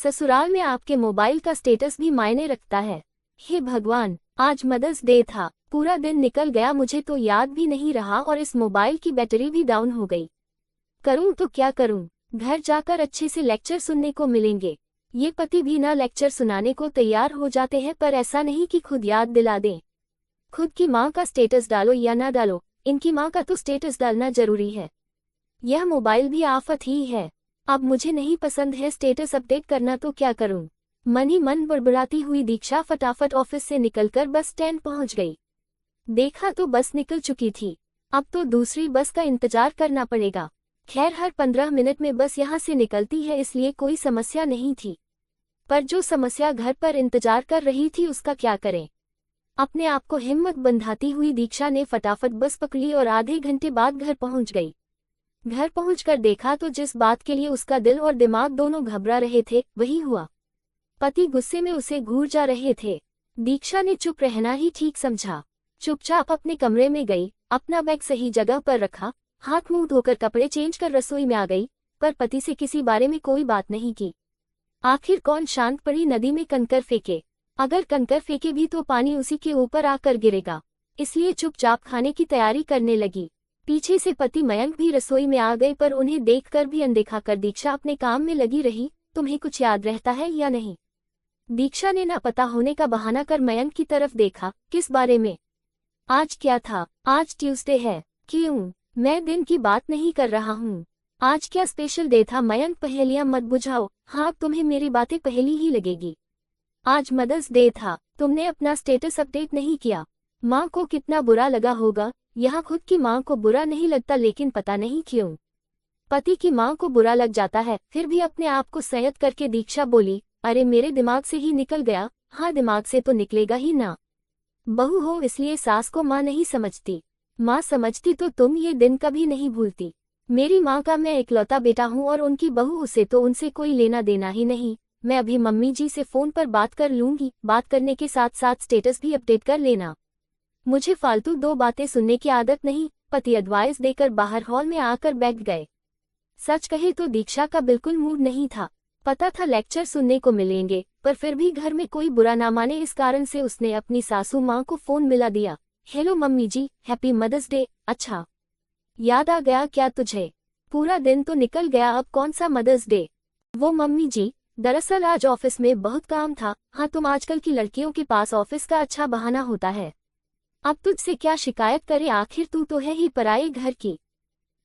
ससुराल में आपके मोबाइल का स्टेटस भी मायने रखता है। हे भगवान, आज मदर्स डे था, पूरा दिन निकल गया, मुझे तो याद भी नहीं रहा और इस मोबाइल की बैटरी भी डाउन हो गई। करूं तो क्या करूं? घर जाकर अच्छे से लेक्चर सुनने को मिलेंगे। ये पति भी ना लेक्चर सुनाने को तैयार हो जाते हैं, पर ऐसा नहीं कि खुद याद दिला दें। खुद की माँ का स्टेटस डालो या ना डालो, इनकी माँ का तो स्टेटस डालना जरूरी है। यह मोबाइल भी आफत ही है। अब मुझे नहीं पसंद है स्टेटस अपडेट करना, तो क्या करूं? मन ही मन बड़बड़ाती हुई दीक्षा फटाफट ऑफिस से निकलकर बस स्टैंड पहुंच गई। देखा तो बस निकल चुकी थी। अब तो दूसरी बस का इंतजार करना पड़ेगा। खैर, हर 15 मिनट में बस यहाँ से निकलती है, इसलिए कोई समस्या नहीं थी। पर जो समस्या घर पर इंतजार कर रही थी, उसका क्या करें? अपने आप को हिम्मत बंधाती हुई दीक्षा ने फटाफट बस पकड़ी और आधे घंटे बाद घर पहुंच गई। घर पहुंचकर देखा तो जिस बात के लिए उसका दिल और दिमाग दोनों घबरा रहे थे, वही हुआ। पति गुस्से में उसे घूर जा रहे थे। दीक्षा ने चुप रहना ही ठीक समझा। चुपचाप अपने कमरे में गई, अपना बैग सही जगह पर रखा, हाथ मुंह धोकर कपड़े चेंज कर रसोई में आ गई, पर पति से किसी बारे में कोई बात नहीं की। आखिर कौन शांत पड़ी नदी में कंकर फेंके? अगर कंकर फेंके भी तो पानी उसी के ऊपर आकर गिरेगा, इसलिए चुपचाप खाने की तैयारी करने लगी। पीछे से पति मयंक भी रसोई में आ गए, पर उन्हें देखकर भी अनदेखा कर दीक्षा अपने काम में लगी रही। तुम्हें कुछ याद रहता है या नहीं? दीक्षा ने ना पता होने का बहाना कर मयंक की तरफ देखा। किस बारे में? आज क्या था? आज ट्यूसडे है। क्यों? मैं दिन की बात नहीं कर रहा हूँ। आज क्या स्पेशल डे था? मयंक, पहेलियां मत बुझाओ। हाँ, तुम्हें मेरी बातें पहेली ही लगेगी। आज मदर्स डे था, तुमने अपना स्टेटस अपडेट नहीं किया। माँ को कितना बुरा लगा होगा। यहाँ खुद की माँ को बुरा नहीं लगता, लेकिन पता नहीं क्यों पति की माँ को बुरा लग जाता है। फिर भी अपने आप को संयत करके दीक्षा बोली, अरे मेरे दिमाग से ही निकल गया। हाँ, दिमाग से तो निकलेगा ही ना। बहू हो इसलिए सास को माँ नहीं समझती। माँ समझती तो तुम ये दिन कभी नहीं भूलती। मेरी माँ का मैं इकलौता बेटा हूँ और उनकी बहू, उसे तो उनसे कोई लेना देना ही नहीं। मैं अभी मम्मी जी से फोन पर बात कर लूंगी। बात करने के साथ साथ स्टेटस भी अपडेट कर लेना। मुझे फालतू दो बातें सुनने की आदत नहीं। पति एडवाइस देकर बाहर हॉल में आकर बैठ गए। सच कहे तो दीक्षा का बिल्कुल मूड नहीं था। पता था लेक्चर सुनने को मिलेंगे, पर फिर भी घर में कोई बुरा ना माने, इस कारण से उसने अपनी सासू माँ को फोन मिला दिया। हेलो मम्मी जी, हैप्पी मदर्स डे। अच्छा, याद आ गया क्या तुझे? पूरा दिन तो निकल गया, अब कौन सा मदर्स डे? वो मम्मी जी, दरअसल आज ऑफिस में बहुत काम था। हाँ, तुम आजकल की लड़कियों के पास ऑफिस का अच्छा बहाना होता है। अब तुझसे क्या शिकायत करे, आखिर तू तो है ही पराये घर की।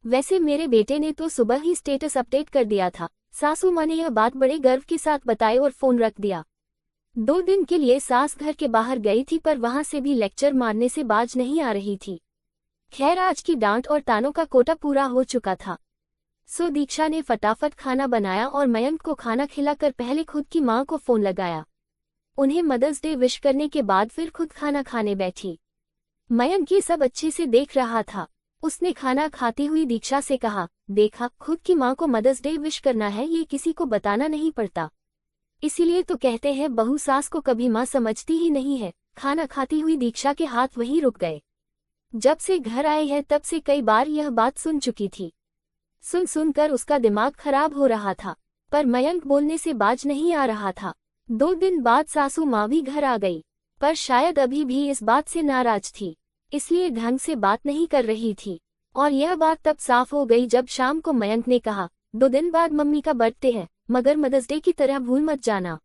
वैसे मेरे बेटे ने तो सुबह ही स्टेटस अपडेट कर दिया था। सासू माँ ने यह बात बड़े गर्व के साथ बताई और फोन रख दिया। 2 दिन के लिए सास घर के बाहर गई थी, पर वहां से भी लेक्चर मारने से बाज नहीं आ रही थी। खैर, आज की डांट और तानों का कोटा पूरा हो चुका था। सो दीक्षा ने फटाफट खाना बनाया और मयंक को खाना खिलाकर पहले खुद की माँ को फोन लगाया। उन्हें मदर्स डे विश करने के बाद फिर खुद खाना खाने बैठी। मयंक ये सब अच्छे से देख रहा था। उसने खाना खाती हुई दीक्षा से कहा, देखा, खुद की माँ को मदर्स डे विश करना है, ये किसी को बताना नहीं पड़ता। इसीलिए तो कहते हैं बहू सास को कभी माँ समझती ही नहीं है। खाना खाती हुई दीक्षा के हाथ वहीं रुक गए। जब से घर आए हैं तब से कई बार यह बात सुन चुकी थी। सुन सुनकर उसका दिमाग खराब हो रहा था, पर मयंक बोलने से बाज नहीं आ रहा था। 2 दिन बाद सासू माँ भी घर आ गई, पर शायद अभी भी इस बात से नाराज थी, इसलिए ढंग से बात नहीं कर रही थी। और यह बात तब साफ हो गई जब शाम को मयंक ने कहा, 2 दिन बाद मम्मी का बर्थडे है, मगर मदर्स डे की तरह भूल मत जाना।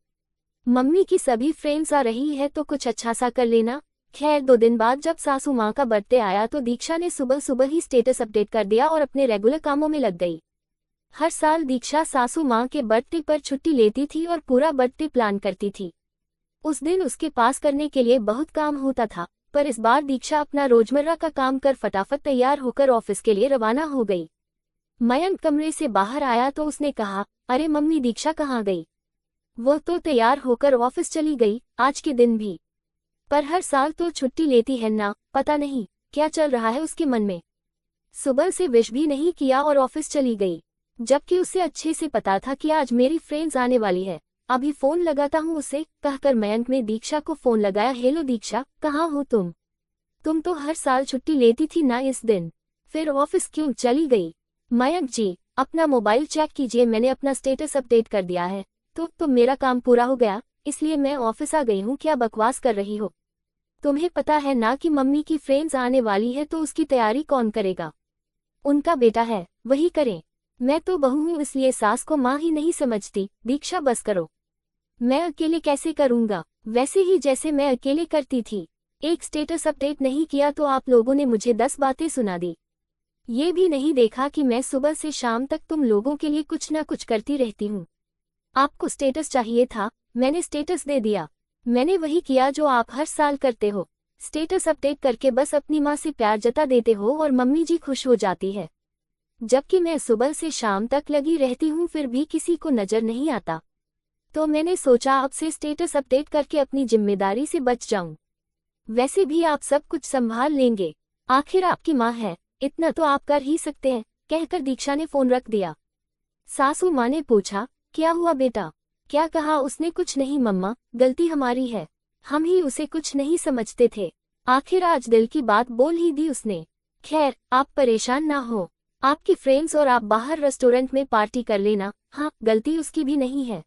मम्मी की सभी फ्रेंड्स आ रही है तो कुछ अच्छा सा कर लेना। खैर, 2 दिन बाद जब सासू माँ का बर्थडे आया तो दीक्षा ने सुबह सुबह ही स्टेटस अपडेट कर दिया और अपने रेगुलर कामों में लग गई। हर साल दीक्षा सासू माँ के बर्थडे पर छुट्टी लेती थी और पूरा बर्थडे प्लान करती थी। उस दिन उसके पास करने के लिए बहुत काम होता था, पर इस बार दीक्षा अपना रोजमर्रा का काम कर फटाफट तैयार होकर ऑफिस के लिए रवाना हो गई। मयंक कमरे से बाहर आया तो उसने कहा, अरे मम्मी, दीक्षा कहाँ गई? वो तो तैयार होकर ऑफिस चली गई, आज के दिन भी। पर हर साल तो छुट्टी लेती है ना, पता नहीं क्या चल रहा है उसके मन में। सुबह से विश भी नहीं किया और ऑफिस चली गई, जबकि उसे अच्छे से पता था कि आज मेरी फ्रेंड्स आने वाली है। अभी फोन लगाता हूँ उसे, कहकर मयंक ने दीक्षा को फोन लगाया। हेलो दीक्षा, कहाँ हो तुम? तुम तो हर साल छुट्टी लेती थी ना, इस दिन फिर ऑफिस क्यों चली गई? मयंक जी, अपना मोबाइल चेक कीजिए, मैंने अपना स्टेटस अपडेट कर दिया है। तो मेरा काम पूरा हो गया, इसलिए मैं ऑफिस आ गई हूँ। क्या बकवास कर रही हो? तुम्हें पता है ना कि मम्मी की फ्रेंड्स आने वाली है, तो उसकी तैयारी कौन करेगा? उनका बेटा है, वही करें। मैं तो बहू हूँ, इसलिए सास को माँ ही नहीं समझती। दीक्षा बस करो, मैं अकेले कैसे करूँगा? वैसे ही जैसे मैं अकेले करती थी। एक स्टेटस अपडेट नहीं किया तो आप लोगों ने मुझे 10 बातें सुना दी। ये भी नहीं देखा कि मैं सुबह से शाम तक तुम लोगों के लिए कुछ ना कुछ करती रहती हूँ। आपको स्टेटस चाहिए था, मैंने स्टेटस दे दिया। मैंने वही किया जो आप हर साल करते हो, स्टेटस अपडेट करके बस अपनी माँ से प्यार जता देते हो और मम्मी जी खुश हो जाती है। जबकि मैं सुबह से शाम तक लगी रहती हूँ, फिर भी किसी को नजर नहीं आता। तो मैंने सोचा अब से स्टेटस अपडेट करके अपनी जिम्मेदारी से बच जाऊं। वैसे भी आप सब कुछ संभाल लेंगे, आखिर आपकी माँ है, इतना तो आप कर ही सकते हैं, कहकर दीक्षा ने फोन रख दिया। सासू माँ ने पूछा, क्या हुआ बेटा? क्या कहा उसने? कुछ नहीं मम्मा, गलती हमारी है, हम ही उसे कुछ नहीं समझते थे। आखिर आज दिल की बात बोल ही दी उसने। खैर, आप परेशान ना हो, आपकी फ्रेंड्स और आप बाहर रेस्टोरेंट में पार्टी कर लेना। हाँ, गलती उसकी भी नहीं है।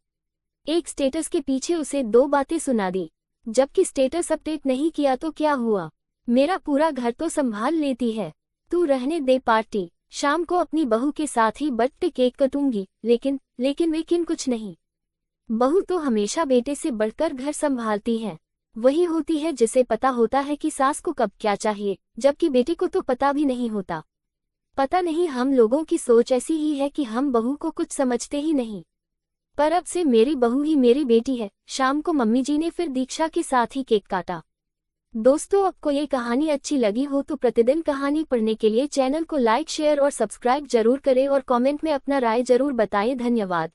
एक स्टेटस के पीछे उसे 2 बातें सुना दी, जबकि स्टेटस अपडेट नहीं किया तो क्या हुआ? मेरा पूरा घर तो संभाल लेती है। तू रहने दे पार्टी, शाम को अपनी बहू के साथ ही बर्थडे केक कटूंगी। लेकिन कुछ नहीं। बहू तो हमेशा बेटे से बढ़कर घर संभालती है। वही होती है जिसे पता होता है कि सास को कब क्या चाहिए, जबकि बेटे को तो पता भी नहीं होता। पता नहीं हम लोगों की सोच ऐसी ही है कि हम बहू को कुछ समझते ही नहीं। पर अब से मेरी बहू ही मेरी बेटी है। शाम को मम्मी जी ने फिर दीक्षा के साथ ही केक काटा। दोस्तों, आपको ये कहानी अच्छी लगी हो तो प्रतिदिन कहानी पढ़ने के लिए चैनल को लाइक, शेयर और सब्सक्राइब जरूर करें और कमेंट में अपना राय जरूर बताएं। धन्यवाद।